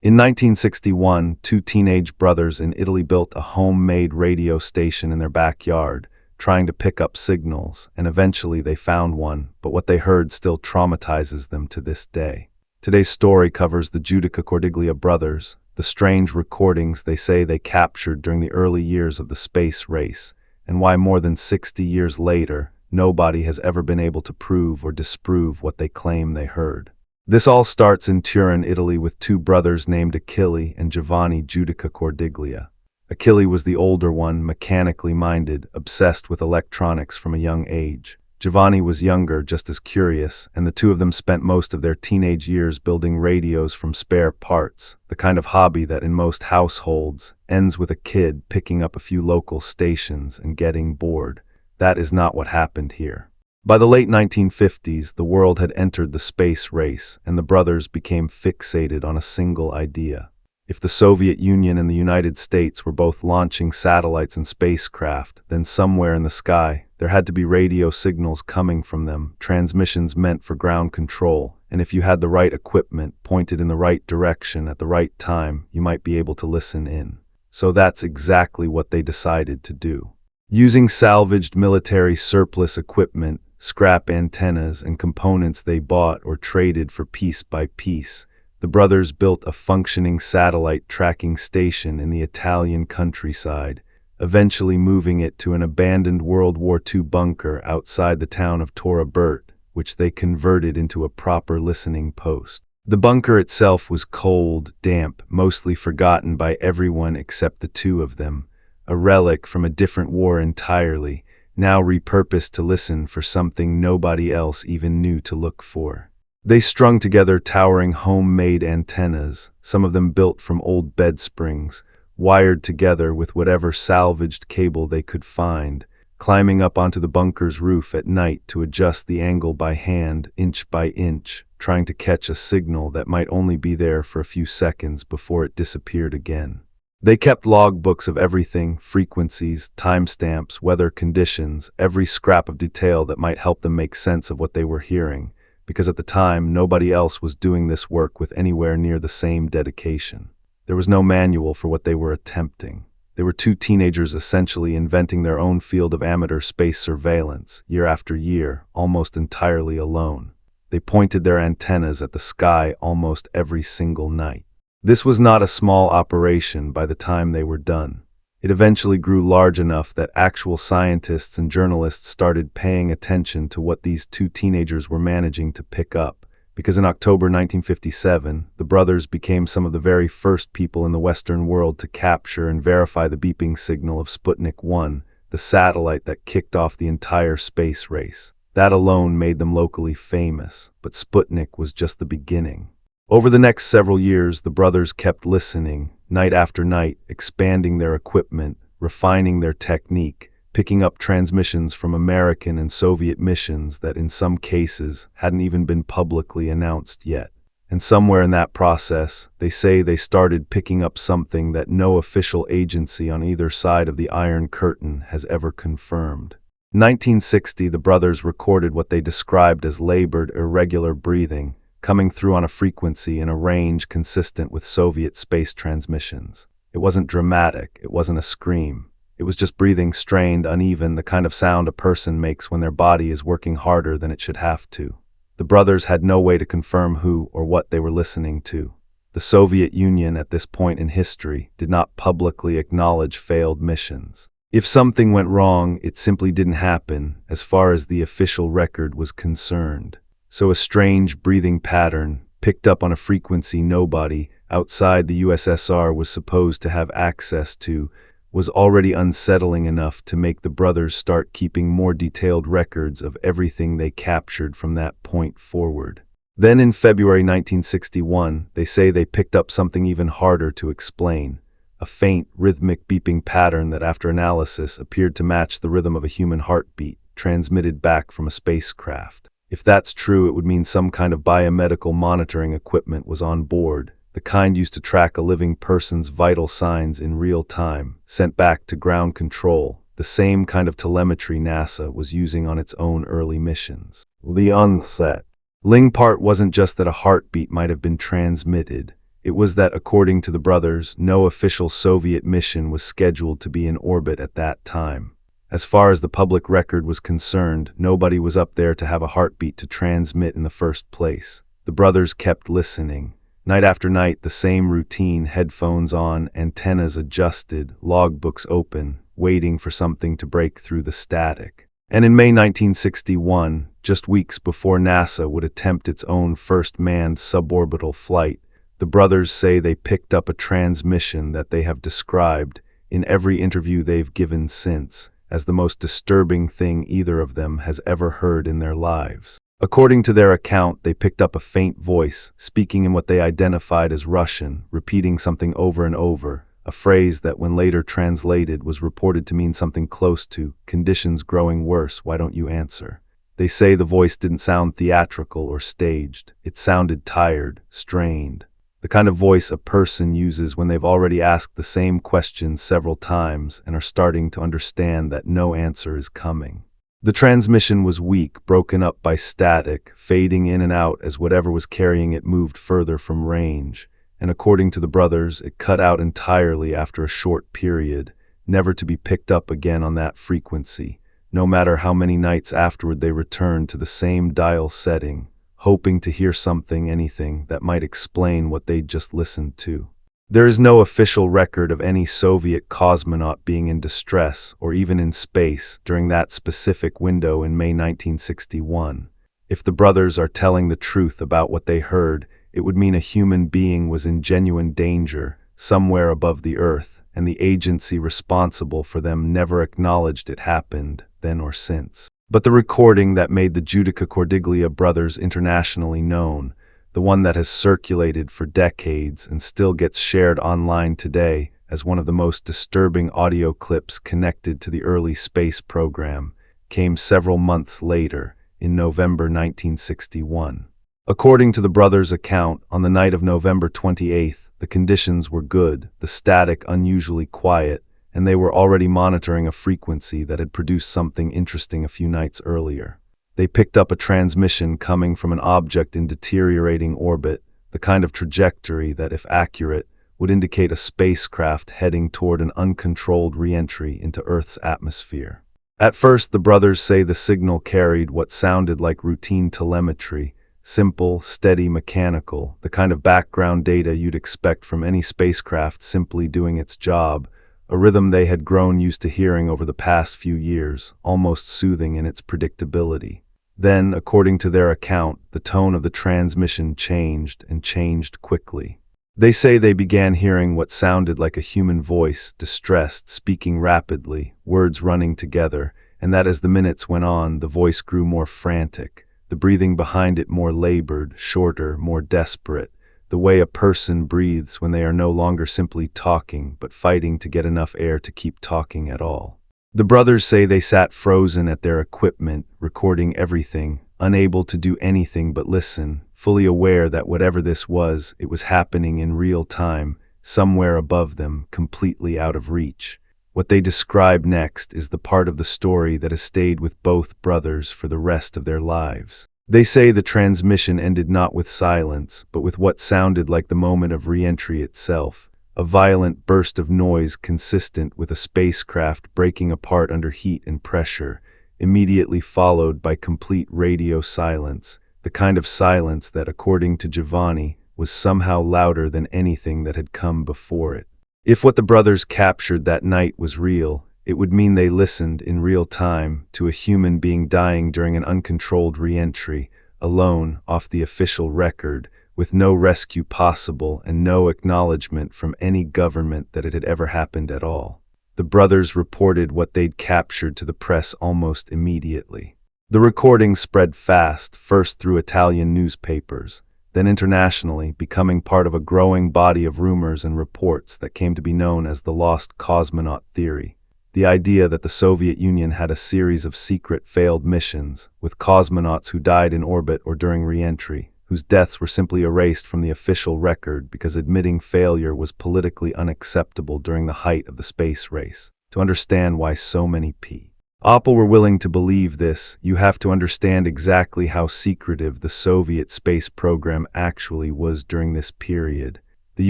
In 1961, two teenage brothers in Italy built a homemade radio station in their backyard, trying to pick up signals, and eventually they found one, but what they heard still traumatizes them to this day. Today's story covers the Giudica Cordiglia brothers, the strange recordings they say they captured during the early years of the space race, and why more than 60 years later, nobody has ever been able to prove or disprove what they claim they heard. This all starts in Turin, Italy, with two brothers named Achille and Giovanni Giudica Cordiglia. Achille was the older one, mechanically minded, obsessed with electronics from a young age. Giovanni was younger, just as curious, and the two of them spent most of their teenage years building radios from spare parts, the kind of hobby that in most households ends with a kid picking up a few local stations and getting bored. That is not what happened here. By the late 1950s, the world had entered the space race, and the brothers became fixated on a single idea. If the Soviet Union and the United States were both launching satellites and spacecraft, then somewhere in the sky, there had to be radio signals coming from them, transmissions meant for ground control, and if you had the right equipment pointed in the right direction at the right time, you might be able to listen in. So that's exactly what they decided to do. Using salvaged military surplus equipment, scrap antennas, and components they bought or traded for piece by piece, the brothers built a functioning satellite tracking station in the Italian countryside, eventually moving it to an abandoned World War II bunker outside the town of Torre Bert, which they converted into a proper listening post. The bunker itself was cold, damp, mostly forgotten by everyone except the two of them, a relic from a different war entirely, now repurposed to listen for something nobody else even knew to look for. They strung together towering homemade antennas, some of them built from old bed springs, wired together with whatever salvaged cable they could find, climbing up onto the bunker's roof at night to adjust the angle by hand, inch by inch, trying to catch a signal that might only be there for a few seconds before it disappeared again. They kept logbooks of everything, frequencies, timestamps, weather conditions, every scrap of detail that might help them make sense of what they were hearing, because at the time, nobody else was doing this work with anywhere near the same dedication. There was no manual for what they were attempting. They were two teenagers essentially inventing their own field of amateur space surveillance, year after year, almost entirely alone. They pointed their antennas at the sky almost every single night. This was not a small operation by the time they were done. It eventually grew large enough that actual scientists and journalists started paying attention to what these two teenagers were managing to pick up, because in October 1957, the brothers became some of the very first people in the Western world to capture and verify the beeping signal of Sputnik 1, the satellite that kicked off the entire space race. That alone made them locally famous, but Sputnik was just the beginning. Over the next several years, the brothers kept listening, night after night, expanding their equipment, refining their technique, picking up transmissions from American and Soviet missions that in some cases hadn't even been publicly announced yet. And somewhere in that process, they say they started picking up something that no official agency on either side of the Iron Curtain has ever confirmed. In 1960, the brothers recorded what they described as labored, irregular breathing, coming through on a frequency in a range consistent with Soviet space transmissions. It wasn't dramatic, it wasn't a scream. It was just breathing strained, uneven, the kind of sound a person makes when their body is working harder than it should have to. The brothers had no way to confirm who or what they were listening to. The Soviet Union at this point in history did not publicly acknowledge failed missions. If something went wrong, it simply didn't happen, as far as the official record was concerned. So a strange breathing pattern, picked up on a frequency nobody outside the USSR was supposed to have access to, was already unsettling enough to make the brothers start keeping more detailed records of everything they captured from that point forward. Then in February 1961, they say they picked up something even harder to explain, a faint, rhythmic beeping pattern that after analysis appeared to match the rhythm of a human heartbeat, transmitted back from a spacecraft. If that's true, it would mean some kind of biomedical monitoring equipment was on board, the kind used to track a living person's vital signs in real time, sent back to ground control, the same kind of telemetry NASA was using on its own early missions. The onset. Ling part wasn't just that a heartbeat might have been transmitted, It was that, according to the brothers, no official Soviet mission was scheduled to be in orbit at that time. As far as the public record was concerned, nobody was up there to have a heartbeat to transmit in the first place. The brothers kept listening. Night after night, the same routine, headphones on, antennas adjusted, logbooks open, waiting for something to break through the static. And in May 1961, just weeks before NASA would attempt its own first manned suborbital flight, the brothers say they picked up a transmission that they have described, in every interview they've given since, as the most disturbing thing either of them has ever heard in their lives. According to their account, they picked up a faint voice, speaking in what they identified as Russian, repeating something over and over, a phrase that, when later translated, was reported to mean something close to, "Conditions growing worse, why don't you answer?" They say the voice didn't sound theatrical or staged. It sounded tired, strained. The kind of voice a person uses when they've already asked the same question several times and are starting to understand that no answer is coming. The transmission was weak, broken up by static, fading in and out as whatever was carrying it moved further from range, and according to the brothers, it cut out entirely after a short period, never to be picked up again on that frequency, no matter how many nights afterward they returned to the same dial setting, hoping to hear something, anything, that might explain what they'd just listened to. There is no official record of any Soviet cosmonaut being in distress or even in space during that specific window in May 1961. If the brothers are telling the truth about what they heard, it would mean a human being was in genuine danger, somewhere above the Earth, and the agency responsible for them never acknowledged it happened, then or since. But the recording that made the Judica Cordiglia brothers internationally known, the one that has circulated for decades and still gets shared online today as one of the most disturbing audio clips connected to the early space program, came several months later, in November 1961. According to the brothers' account, on the night of November 28th, the conditions were good, the static unusually quiet, and they were already monitoring a frequency that had produced something interesting a few nights earlier. They picked up a transmission coming from an object in deteriorating orbit, the kind of trajectory that, if accurate, would indicate a spacecraft heading toward an uncontrolled re-entry into Earth's atmosphere. At first, the brothers say the signal carried what sounded like routine telemetry, simple, steady, mechanical, the kind of background data you'd expect from any spacecraft simply doing its job, a rhythm they had grown used to hearing over the past few years, almost soothing in its predictability. Then, according to their account, the tone of the transmission changed, and changed quickly. They say they began hearing what sounded like a human voice, distressed, speaking rapidly, words running together, and that as the minutes went on, the voice grew more frantic, the breathing behind it more labored, shorter, more desperate, the way a person breathes when they are no longer simply talking, but fighting to get enough air to keep talking at all. The brothers say they sat frozen at their equipment, recording everything, unable to do anything but listen, fully aware that whatever this was, it was happening in real time, somewhere above them, completely out of reach. What they describe next is the part of the story that has stayed with both brothers for the rest of their lives. They say the transmission ended not with silence, but with what sounded like the moment of re-entry itself, a violent burst of noise consistent with a spacecraft breaking apart under heat and pressure, immediately followed by complete radio silence, the kind of silence that, according to Giovanni, was somehow louder than anything that had come before it. If what the brothers captured that night was real, it would mean they listened in real time to a human being dying during an uncontrolled re-entry, alone, off the official record, with no rescue possible and no acknowledgement from any government that it had ever happened at all. The brothers reported what they'd captured to the press almost immediately. The recording spread fast, first through Italian newspapers, then internationally, becoming part of a growing body of rumors and reports that came to be known as the lost cosmonaut theory. The idea that the Soviet Union had a series of secret failed missions, with cosmonauts who died in orbit or during re-entry, whose deaths were simply erased from the official record because admitting failure was politically unacceptable during the height of the space race. To understand why so many people were willing to believe this, you have to understand exactly how secretive the Soviet space program actually was during this period. The The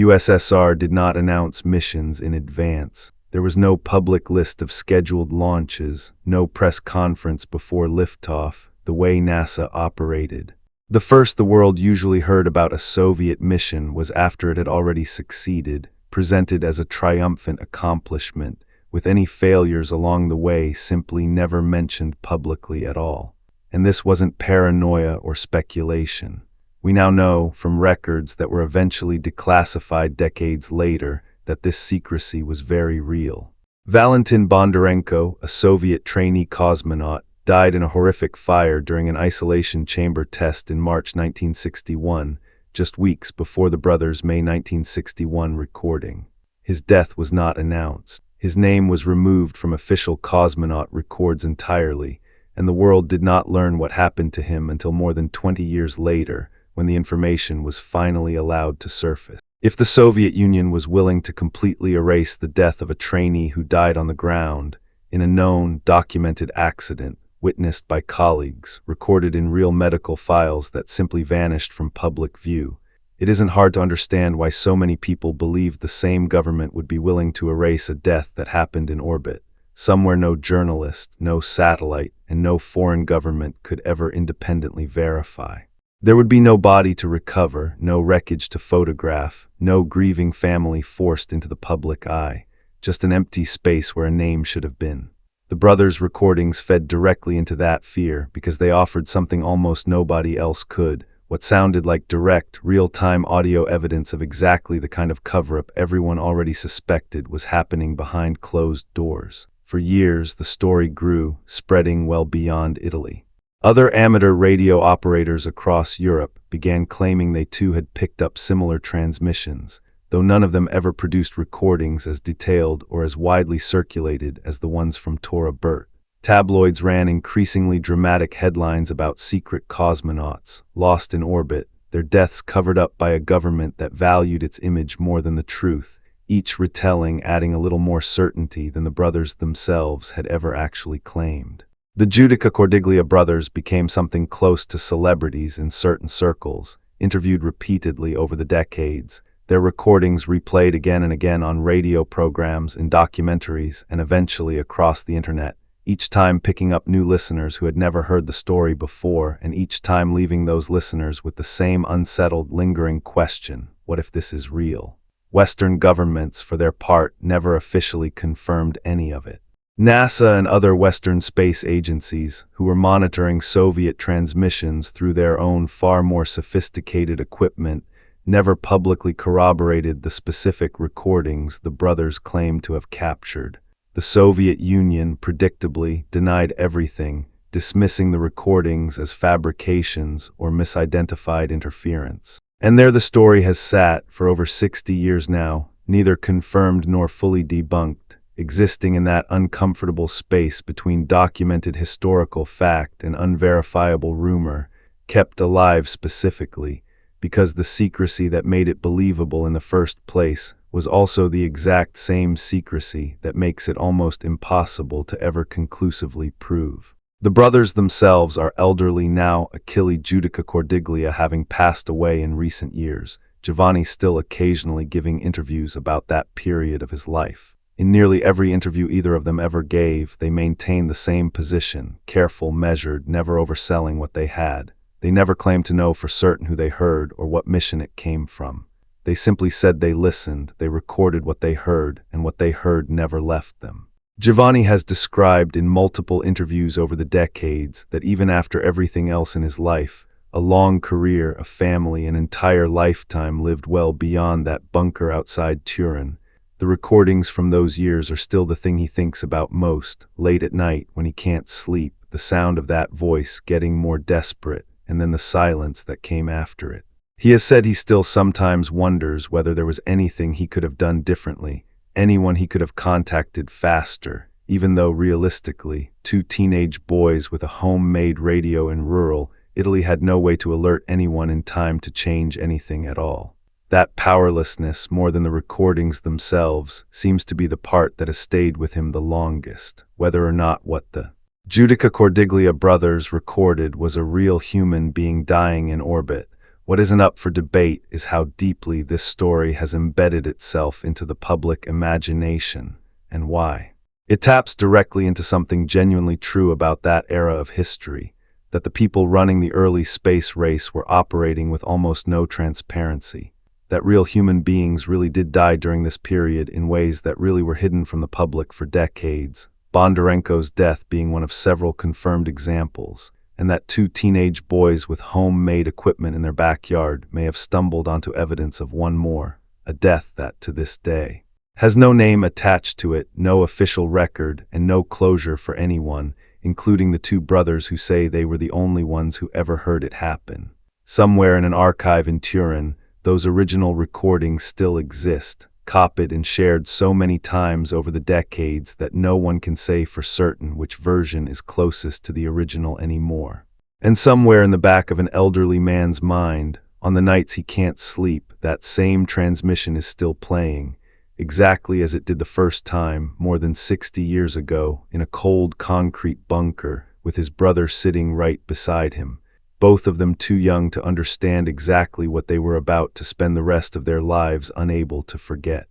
USSR did not announce missions in advance. There was no public list of scheduled launches, no press conference before liftoff, the way NASA operated. The first the world usually heard about a Soviet mission was after it had already succeeded, presented as a triumphant accomplishment, with any failures along the way simply never mentioned publicly at all. And this wasn't paranoia or speculation. We now know from records that were eventually declassified decades later that this secrecy was very real. Valentin Bondarenko, a Soviet trainee cosmonaut, died in a horrific fire during an isolation chamber test in March 1961, just weeks before the brothers' May 1961 recording. His death was not announced. His name was removed from official cosmonaut records entirely, and the world did not learn what happened to him until more than 20 years later, when the information was finally allowed to surface. If the Soviet Union was willing to completely erase the death of a trainee who died on the ground, in a known, documented accident, witnessed by colleagues, recorded in real medical files that simply vanished from public view, it isn't hard to understand why so many people believed the same government would be willing to erase a death that happened in orbit, somewhere no journalist, no satellite, and no foreign government could ever independently verify. There would be no body to recover, no wreckage to photograph, no grieving family forced into the public eye, just an empty space where a name should have been. The brothers' recordings fed directly into that fear because they offered something almost nobody else could, what sounded like direct, real-time audio evidence of exactly the kind of cover-up everyone already suspected was happening behind closed doors. For years, the story grew, spreading well beyond Italy. Other amateur radio operators across Europe began claiming they too had picked up similar transmissions, though none of them ever produced recordings as detailed or as widely circulated as the ones from Tora Burt. Tabloids ran increasingly dramatic headlines about secret cosmonauts, lost in orbit, their deaths covered up by a government that valued its image more than the truth, each retelling adding a little more certainty than the brothers themselves had ever actually claimed. The Giudica Cordiglia brothers became something close to celebrities in certain circles, interviewed repeatedly over the decades, their recordings replayed again and again on radio programs, in documentaries, and eventually across the internet, each time picking up new listeners who had never heard the story before, and each time leaving those listeners with the same unsettled, lingering question: what if this is real? Western governments, for their part, never officially confirmed any of it. NASA and other Western space agencies, who were monitoring Soviet transmissions through their own far more sophisticated equipment, never publicly corroborated the specific recordings the brothers claimed to have captured. The Soviet Union, predictably, denied everything, dismissing the recordings as fabrications or misidentified interference. And there the story has sat for over 60 years now, neither confirmed nor fully debunked, existing in that uncomfortable space between documented historical fact and unverifiable rumor, kept alive specifically because the secrecy that made it believable in the first place was also the exact same secrecy that makes it almost impossible to ever conclusively prove. The brothers themselves are elderly now, Achille Giudica Cordiglia having passed away in recent years, Giovanni still occasionally giving interviews about that period of his life. In nearly every interview either of them ever gave, they maintained the same position, careful, measured, never overselling what they had. They never claimed to know for certain who they heard or what mission it came from. They simply said they listened, they recorded what they heard, and what they heard never left them. Giovanni has described in multiple interviews over the decades that even after everything else in his life, a long career, a family, an entire lifetime lived well beyond that bunker outside Turin, the recordings from those years are still the thing he thinks about most, late at night when he can't sleep, the sound of that voice getting more desperate, and then the silence that came after it. He has said he still sometimes wonders whether there was anything he could have done differently, anyone he could have contacted faster, even though realistically, two teenage boys with a homemade radio in rural Italy had no way to alert anyone in time to change anything at all. That powerlessness, more than the recordings themselves, seems to be the part that has stayed with him the longest, whether or not what the Giudica Cordiglia brothers recorded was a real human being dying in orbit, What isn't up for debate is how deeply this story has embedded itself into the public imagination, and why. It taps directly into something genuinely true about that era of history, that the people running the early space race were operating with almost no transparency, that real human beings really did die during this period in ways that really were hidden from the public for decades, Bondarenko's death being one of several confirmed examples, and that two teenage boys with homemade equipment in their backyard may have stumbled onto evidence of one more, a death that, to this day, has no name attached to it, no official record, and no closure for anyone, including the two brothers who say they were the only ones who ever heard it happen. Somewhere in an archive in Turin, those original recordings still exist, copied and shared so many times over the decades that no one can say for certain which version is closest to the original anymore. And somewhere in the back of an elderly man's mind, on the nights he can't sleep, that same transmission is still playing, exactly as it did the first time, more than 60 years ago, in a cold concrete bunker, with his brother sitting right beside him, both of them too young to understand exactly what they were about to spend the rest of their lives unable to forget.